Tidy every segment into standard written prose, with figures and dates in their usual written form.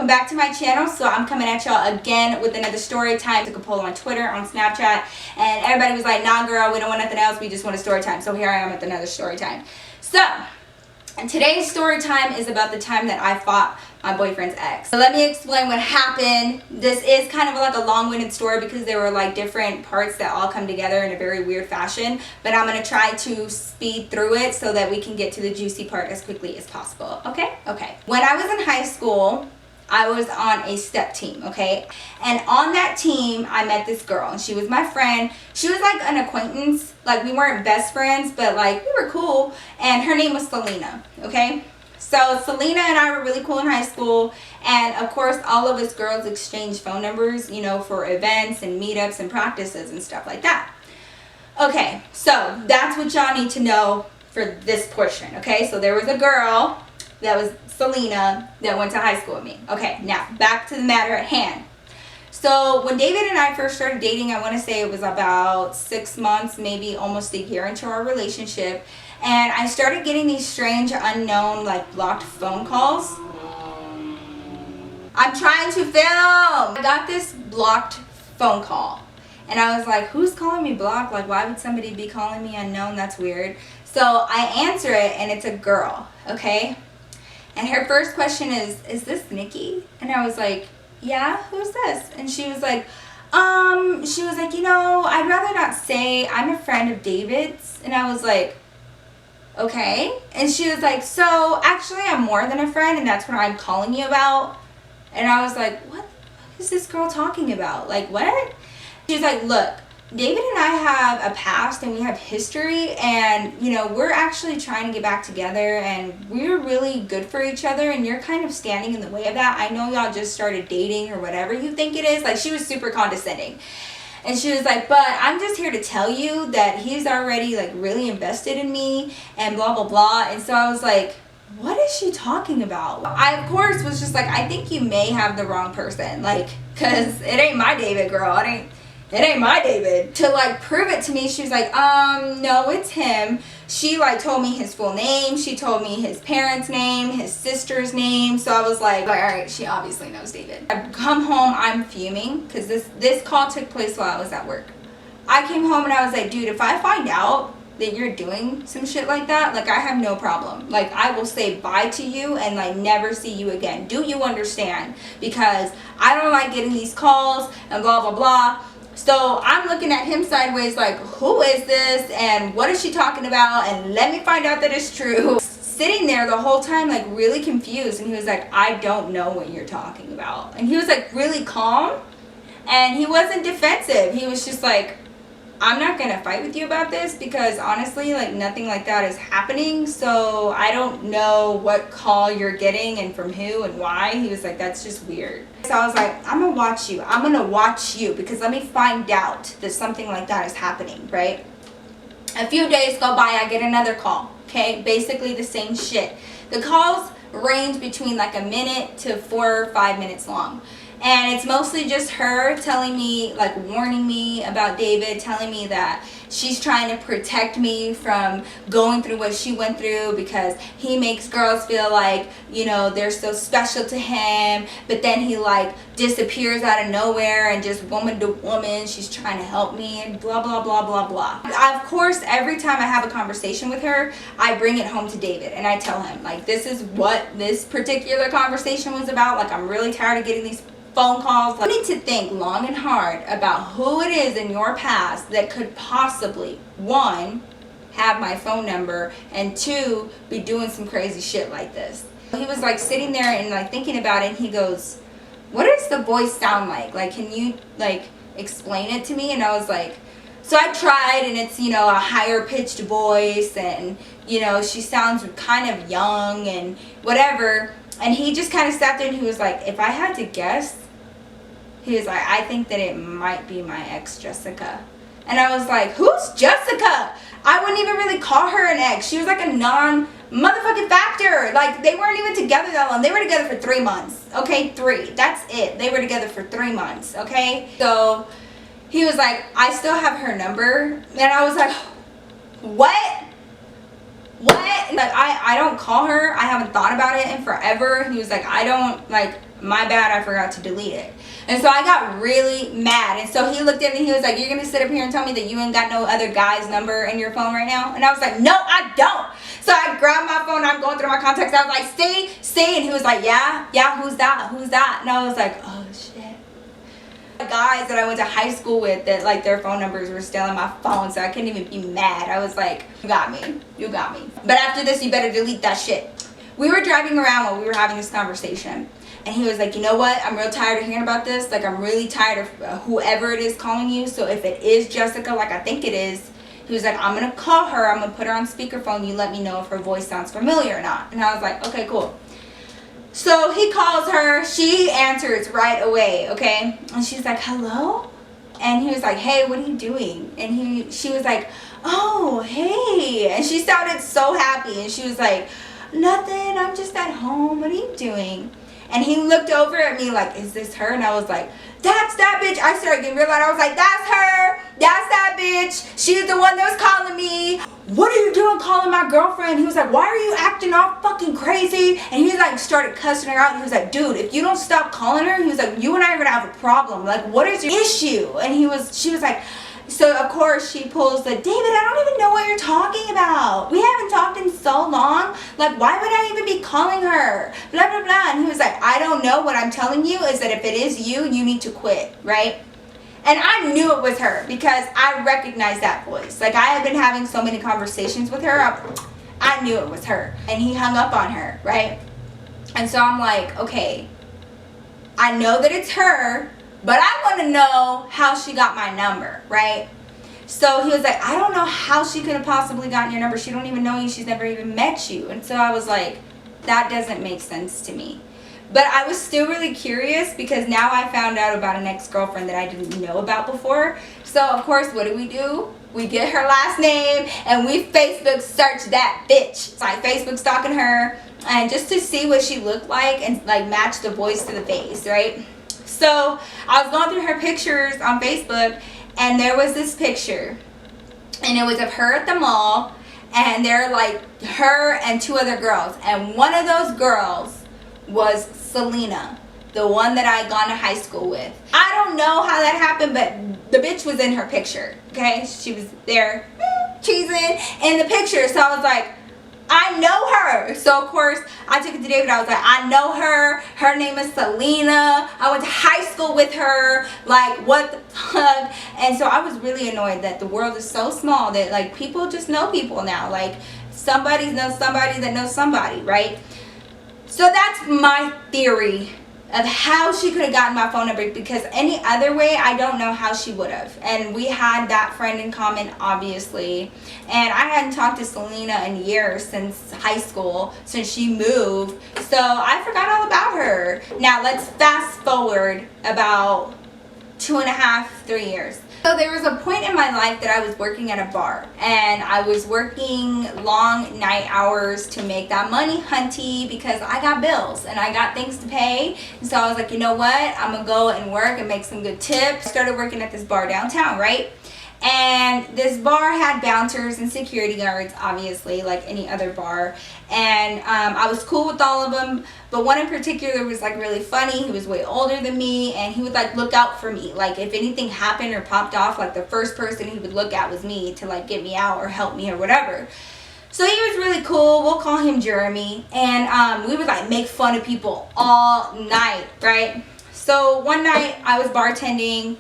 back to my channel. So I'm coming at y'all again with another story time. I took a poll on Twitter, on Snapchat, and everybody was like, nah girl, we don't want nothing else, we just want a story time. So here I am with another story time. So today's story time is about the time that I fought my boyfriend's ex. So let me explain what happened. This is kind of like a long-winded story because there were like different parts that all come together in a very weird fashion, but I'm going to try to speed through it so that we can get to the juicy part as quickly as possible. Okay? When I was in high school, I was on a step team, okay? And on that team, I met this girl, and she was my friend. She was like an acquaintance. Like, we weren't best friends, but like, we were cool. And her name was Selena, okay? So Selena and I were really cool in high school, and of course all of us girls exchanged phone numbers, you know, for events and meetups and practices and stuff like that. Okay, so that's what y'all need to know for this portion, okay? So there was a girl that was Selena that went to high school with me. Okay, now back to the matter at hand. So when David and I first started dating, I want to say it was about 6 months, maybe almost a year into our relationship. And I started getting these strange, unknown, like blocked phone calls. I'm trying to film. I got this blocked phone call. And I was like, who's calling me blocked? Like, why would somebody be calling me unknown? That's weird. So I answer it, and it's a girl, okay? And her first question is this Nikki? And I was like, yeah, who's this? And she was like, you know, I'd rather not say. I'm a friend of David's. And I was like, okay. And she was like, so actually I'm more than a friend, and that's what I'm calling you about. And I was like, what is this girl talking about? Like, what? She's like, look, David and I have a past and we have history, and you know, we're actually trying to get back together, and we're really good for each other, and you're kind of standing in the way of that. I know y'all just started dating or whatever you think it is. Like, she was super condescending. And she was like, but I'm just here to tell you that he's already like really invested in me and blah blah blah. And so I was like, what is she talking about? I of course was just like, I think you may have the wrong person, like, cause it ain't my David, girl. It ain't my David. To like prove it to me, she was like, no, it's him. She like told me his full name. She told me his parents' name, his sister's name. So I was like, all right, she obviously knows David. I come home, I'm fuming because this call took place while I was at work. I came home and I was like, dude, if I find out that you're doing some shit like that, like, I have no problem. Like, I will say bye to you and like never see you again. Do you understand? Because I don't like getting these calls and blah blah blah. So I'm looking at him sideways like, who is this and what is she talking about, and let me find out that it's true. Sitting there the whole time like really confused, and he was like, I don't know what you're talking about. And he was like really calm, and he wasn't defensive. He was just like, I'm not gonna fight with you about this because honestly, like, nothing like that is happening. So I don't know what call you're getting and from who and why. He was like, that's just weird. So I was like, I'm gonna watch you. I'm gonna watch you because let me find out that something like that is happening, right? A few days go by, I get another call, okay? Basically the same shit. The calls range between like a minute to 4 or 5 minutes long. And it's mostly just her telling me, like, warning me about David, telling me that she's trying to protect me from going through what she went through because he makes girls feel like, you know, they're so special to him, but then he like disappears out of nowhere and just woman to woman, she's trying to help me and blah blah blah blah blah. Of course, every time I have a conversation with her, I bring it home to David and I tell him, like, this is what this particular conversation was about. Like, I'm really tired of getting these phone calls. Like, you need to think long and hard about who it is in your past that could possibly, one, have my phone number, and two, be doing some crazy shit like this. He was like sitting there and like thinking about it, and he goes, what does the voice sound like? Like, can you like explain it to me? And I was like, so I tried, and it's, you know, a higher pitched voice, and you know, she sounds kind of young and whatever. And he just kind of sat there and he was like, if I had to guess, he was like, I think that it might be my ex, Jessica. And I was like, who's Jessica? I wouldn't even really call her an ex. She was like a non-motherfucking factor. Like, they weren't even together that long. They were together for 3 months. Okay, 3. That's it. They were together for 3 months. Okay? So he was like, I still have her number. And I was like, what? What? Like, I don't call her. I haven't thought about it in forever. He was like, I don't, like, my bad, I forgot to delete it. And so I got really mad. And so he looked at me and he was like, you're gonna sit up here and tell me that you ain't got no other guy's number in your phone right now? And I was like, no, I don't. So I grabbed my phone, I'm going through my contacts, I was like, see, and he was like, yeah, who's that? And I was like, oh shit. The guys that I went to high school with, that like their phone numbers were still on my phone, so I couldn't even be mad. I was like, you got me. But after this, you better delete that shit. We were driving around while we were having this conversation, and he was like, you know what, I'm real tired of hearing about this. Like, I'm really tired of whoever it is calling you. So if it is Jessica, like I think it is, he was like, I'm gonna call her, I'm gonna put her on speakerphone, you let me know if her voice sounds familiar or not. And I was like, okay, cool. So he calls her, she answers right away, okay? And she's like, hello? And he was like, hey, what are you doing? And she was like, oh, hey. And she sounded so happy, and she was like, nothing, I'm just at home, what are you doing? And he looked over at me like, is this her? And I was like, that's that bitch. I started getting real loud. I was like, that's her. That's that bitch. She's the one that was calling me. What are you doing calling my girlfriend? He was like, why are you acting all fucking crazy? And he like started cussing her out. And he was like, dude, if you don't stop calling her, he was like, you and I are gonna have a problem. Like, what is your issue? And she was like, so of course she pulls the, David, I don't even know what you're talking about. We haven't talked in so long. Like, why would I even be calling her? Blah, blah, blah. And he was like, I don't know. What I'm telling you is that if it is you, you need to quit, right? And I knew it was her because I recognized that voice. Like, I had been having so many conversations with her. I knew it was her. And he hung up on her, right? And so I'm like, okay, I know that it's her, but I want to know how she got my number, right? So he was like, I don't know how she could have possibly gotten your number. She don't even know you. She's never even met you. And so I was like, that doesn't make sense to me. But I was still really curious because now I found out about an ex-girlfriend that I didn't know about before. So, of course, what do? We get her last name and we Facebook search that bitch. So I Facebook stalking her and just to see what she looked like and like match the voice to the face, right? So I was going through her pictures on Facebook, and there was this picture, and it was of her at the mall, and they're like her and two other girls, and one of those girls was Selena, the one that I had gone to high school with. I don't know how that happened, but the bitch was in her picture, okay? She was there cheesing in the picture, so I was like, I know her. So of course I took it to David. I was like, I know her. Her name is Selena. I went to high school with her. Like, what the fuck? And so I was really annoyed that the world is so small that like people just know people now. Like, somebody knows somebody that knows somebody, right? So that's my theory of how she could have gotten my phone number, because any other way I don't know how she would have. And we had that friend in common, obviously, and I hadn't talked to Selena in years, since high school, since she moved, so I forgot all about her. Now let's fast forward about 2.5, 3 years. So there was a point in my life that I was working at a bar, and I was working long night hours to make that money, hunty, because I got bills and I got things to pay. And so I was like, you know what, I'm gonna go and work and make some good tips. I started working at this bar downtown, right? And this bar had bouncers and security guards, obviously, like any other bar. And I was cool with all of them, but one in particular was like really funny. He was way older than me, and he would like look out for me. Like, if anything happened or popped off, like the first person he would look at was me to like get me out or help me or whatever. So he was really cool. We'll call him Jeremy. And we would like make fun of people all night, right? So one night I was bartending,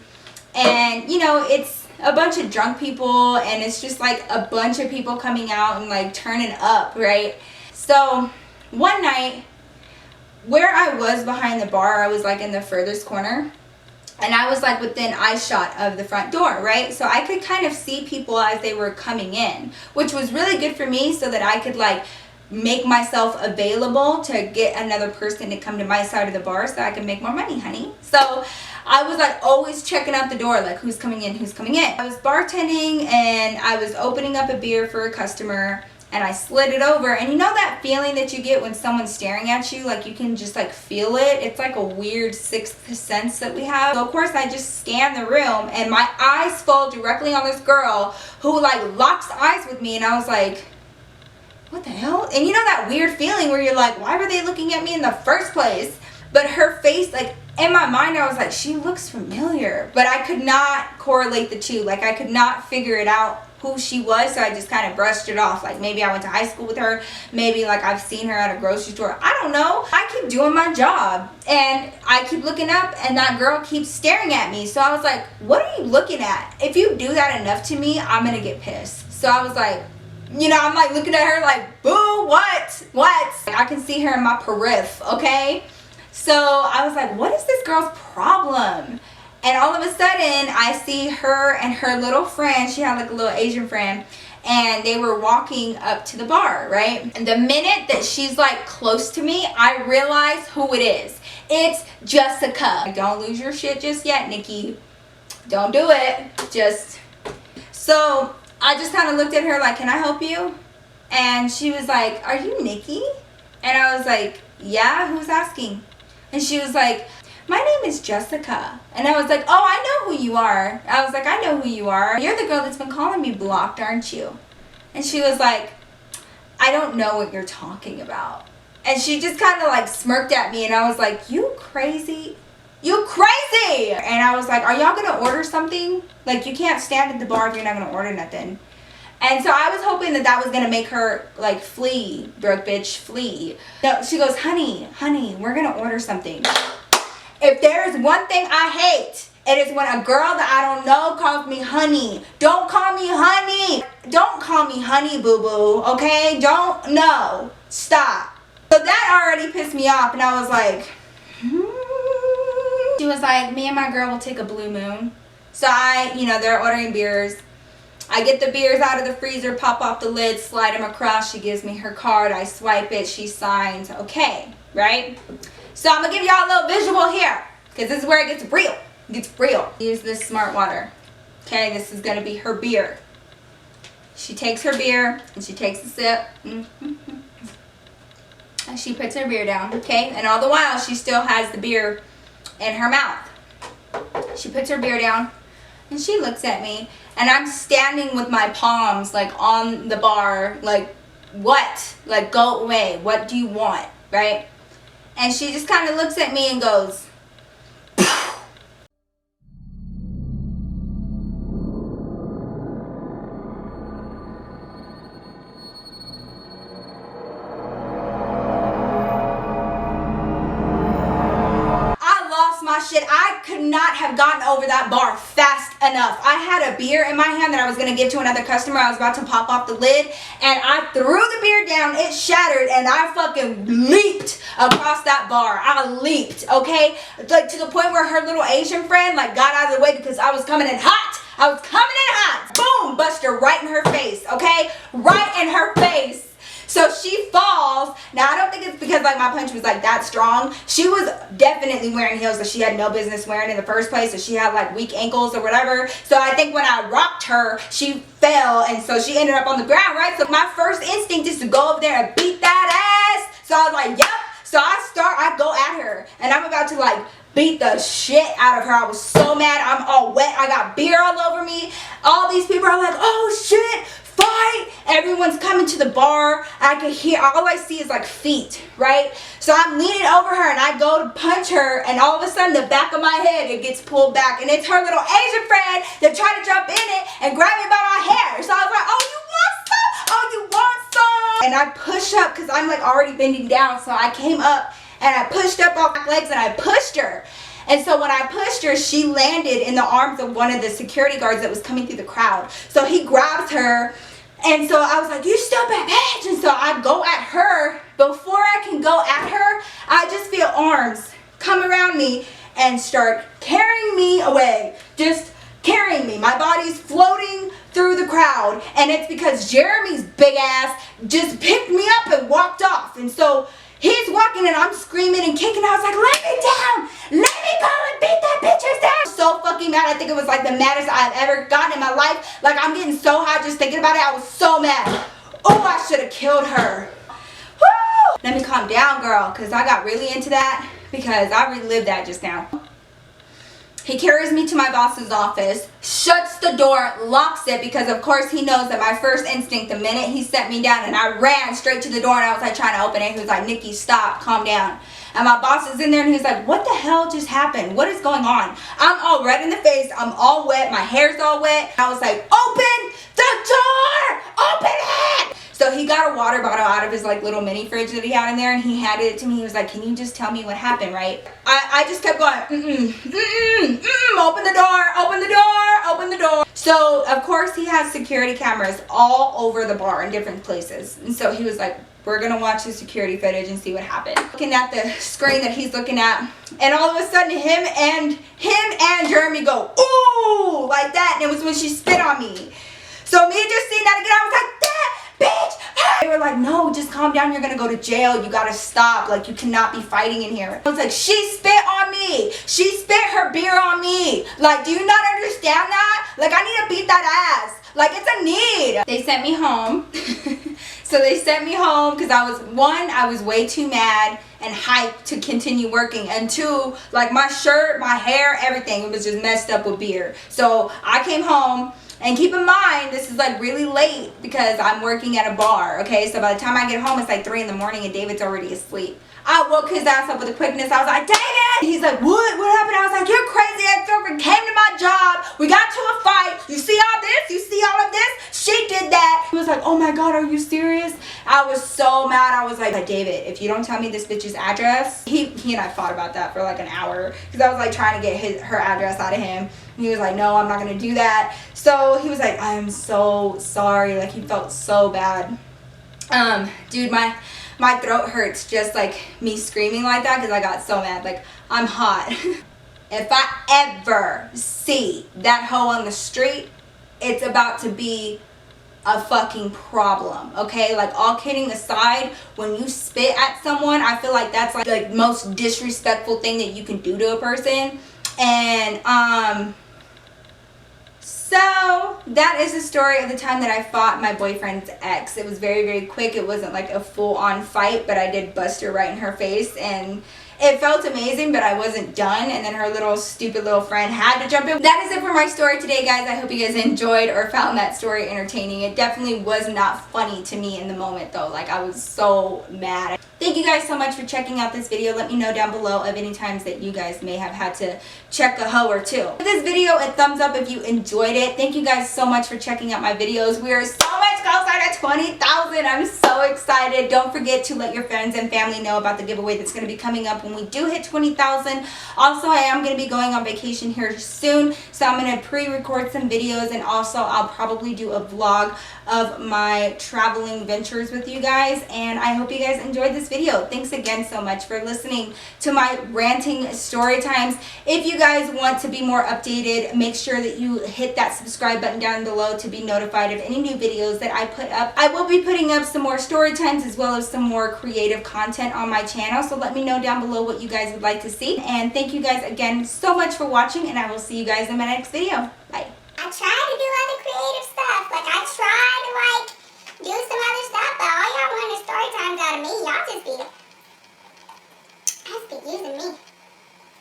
and you know, it's a bunch of drunk people, and it's just like a bunch of people coming out and like turning up, right? So one night, where I was behind the bar, I was like in the furthest corner, and I was like within eyeshot of the front door, right? So I could kind of see people as they were coming in, which was really good for me, so that I could like make myself available to get another person to come to my side of the bar so I can make more money, honey. So I was like always checking out the door, like who's coming in, who's coming in. I was bartending, and I was opening up a beer for a customer, and I slid it over. And you know that feeling that you get when someone's staring at you, like you can just like feel it? It's like a weird sixth sense that we have. So of course I just scanned the room, and my eyes fall directly on this girl who like locks eyes with me, and I was like, what the hell? And you know that weird feeling where you're like, why were they looking at me in the first place? But her face, like, in my mind, I was like, she looks familiar. But I could not correlate the two. Like, I could not figure it out who she was, so I just kind of brushed it off. Like, maybe I went to high school with her. Maybe, like, I've seen her at a grocery store. I don't know. I keep doing my job. And I keep looking up, and that girl keeps staring at me. So I was like, what are you looking at? If you do that enough to me, I'm going to get pissed. So I was like, you know, I'm like looking at her like, boo, what? I can see her in my periph, okay? So I was like, what is this girl's problem? And all of a sudden, I see her and her little friend. She had like a little Asian friend. And they were walking up to the bar, right? And the minute that she's like close to me, I realize who it is. It's Jessica. Don't lose your shit just yet, Nikki. Don't do it. So I just kind of looked at her like, can I help you? And she was like, are you Nikki? And I was like, yeah, who's asking? And she was like, my name is Jessica. And I was like, oh, I know who you are. I was like, I know who you are. You're the girl that's been calling me blocked, aren't you? And she was like, I don't know what you're talking about. And she just kind of like smirked at me, and I was like, you crazy? You crazy! And I was like, are y'all gonna order something? Like, you can't stand at the bar if you're not gonna order nothing. And so I was hoping that that was gonna make her like flee, broke bitch, flee. No, she goes, honey, we're gonna order something. If there is one thing I hate, it is when a girl that I don't know calls me honey. Don't call me honey. Don't call me honey, boo-boo, okay? Don't, no. Stop. So that already pissed me off, and I was like, She was like, me and my girl will take a Blue Moon. So they're ordering beers. I get the beers out of the freezer, pop off the lid, slide them across. She gives me her card. I swipe it. She signs. Okay, right? So I'm going to give y'all a little visual here, because this is where it gets real. It gets real. Use this Smart Water. Okay, this is going to be her beer. She takes her beer, and she takes a sip. And she puts her beer down, okay? And all the while, she still has the beer in her mouth. She puts her beer down, and she looks at me, and I'm standing with my palms, like, on the bar, like, what? Like, go away. What do you want, right? And she just kind of looks at me and goes, shit. I could not have gotten over that bar fast enough. I had a beer in my hand that I was going to give to another customer. I was about to pop off the lid, and I threw the beer down. It shattered, and I fucking leaped across that bar. I leaped, okay? Like, to the point where her little Asian friend, like, got out of the way because I was coming in hot. I was coming in hot. Boom! Bust her right in her face, okay? Right in her face. So she falls. Now, I don't think it's because, like, my punch was, like, that strong. She was definitely wearing heels that she had no business wearing in the first place. So she had, like, weak ankles or whatever. So I think when I rocked her, she fell. And so she ended up on the ground, right? So my first instinct is to go over there and beat that ass. So I was like, yep. So I go at her. And I'm about to, like, beat the shit out of her. I was so mad. I'm all wet. I got beer all over me. All these people are like, oh, shit. Fight! Everyone's coming to the bar. I can hear, all I see is like feet, right? So I'm leaning over her and I go to punch her, and all of a sudden the back of my head, it gets pulled back, and it's her little Asian friend that tried to jump in it and grab me by my hair. So I was like, oh, you want some? Oh, you want some? And I push up because I'm like already bending down. So I came up and I pushed up off my legs and I pushed her. And so when I pushed her, she landed in the arms of one of the security guards that was coming through the crowd. So he grabs her, and so I was like, you stupid bitch. And so I go at her. Before I can go at her, I just feel arms come around me and start carrying me away. Just carrying me. My body's floating through the crowd. And it's because Jeremy's big ass just picked me up and walked off. And so he's walking and I'm screaming and kicking. I was like, let me down. Let me go and beat that bitch down. So fucking mad. I think it was like the maddest I've ever gotten in my life. Like, I'm getting so hot just thinking about it. I was so mad. Oh, I should have killed her. Woo! Let me calm down, girl, because I got really into that because I relived that just now. He carries me to my boss's office, shuts the door, locks it, because of course he knows that my first instinct the minute he set me down, and I ran straight to the door and I was like trying to open it. He was like, Nikki, stop, calm down. And my boss is in there and he's like, what the hell just happened? What is going on? I'm all red in the face. I'm all wet. My hair's all wet. I was like, open the door! Open it! So he got a water bottle out of his like little mini fridge that he had in there and he handed it to me. He was like, can you just tell me what happened, right? I just kept going, open the door, open the door, open the door. So of course he has security cameras all over the bar in different places. And so he was like, we're gonna watch the security footage and see what happened. Looking at the screen that he's looking at, and all of a sudden him and Jeremy go, ooh, like that. And it was when she spit on me. So me just seeing that again, I was like, that bitch. They were like, no, just calm down. You're gonna go to jail. You gotta stop. Like, you cannot be fighting in here. I was like, she spit on me. She spit her beer on me. Like, do you not understand that? Like, I need to beat that ass. Like, it's a need. They sent me home. So they sent me home because I was way too mad and hyped to continue working, and two, like my shirt, my hair, everything, it was just messed up with beer. So I came home, and keep in mind, this is like really late because I'm working at a bar, okay? So by the time I get home, it's like 3 in the morning and David's already asleep. I woke his ass up with a quickness. I was like, David! He's like, what? What happened? I was like, your crazy ex-girlfriend came to my job. We got to a fight. You see all this? You see all of this? She did that. He was like, oh my God, are you serious? I was so mad. I was like, David, if you don't tell me this bitch's address. He and I fought about that for like an hour because I was like trying to get her address out of him. And he was like, no, I'm not going to do that. So he was like, I am so sorry. Like, he felt so bad. Dude, my throat hurts just like me screaming like that because I got so mad. Like, I'm hot. If I ever see that hoe on the street, it's about to be a fucking problem, okay? Like, all kidding aside, when you spit at someone, I feel like that's like most disrespectful thing that you can do to a person. And so that is the story of the time that I fought my boyfriend's ex. It was very, very quick. It wasn't like a full-on fight, but I did bust her right in her face, and it felt amazing, but I wasn't done. And then her little stupid little friend had to jump in. That is it for my story today, guys. I hope you guys enjoyed or found that story entertaining. It definitely was not funny to me in the moment, though. Like, I was so mad. Thank you guys so much for checking out this video. Let me know down below of any times that you guys may have had to check a hoe or two. Give this video a thumbs up if you enjoyed it. Thank you guys so much for checking out my videos. We are so much closer to 20,000. I'm so excited. Don't forget to let your friends and family know about the giveaway that's going to be coming up when we do hit 20,000. Also, I am going to be going on vacation here soon, so I'm going to pre-record some videos, and also I'll probably do a vlog of my traveling ventures with you guys. And I hope you guys enjoyed this video. Thanks again so much for listening to my ranting story times. If you guys want to be more updated, make sure that you hit that subscribe button down below to be notified of any new videos that I put up. I will be putting up some more story times as well as some more creative content on my channel, so let me know down below what you guys would like to see. And thank you guys again so much for watching, and I will see you guys in my next video. Bye.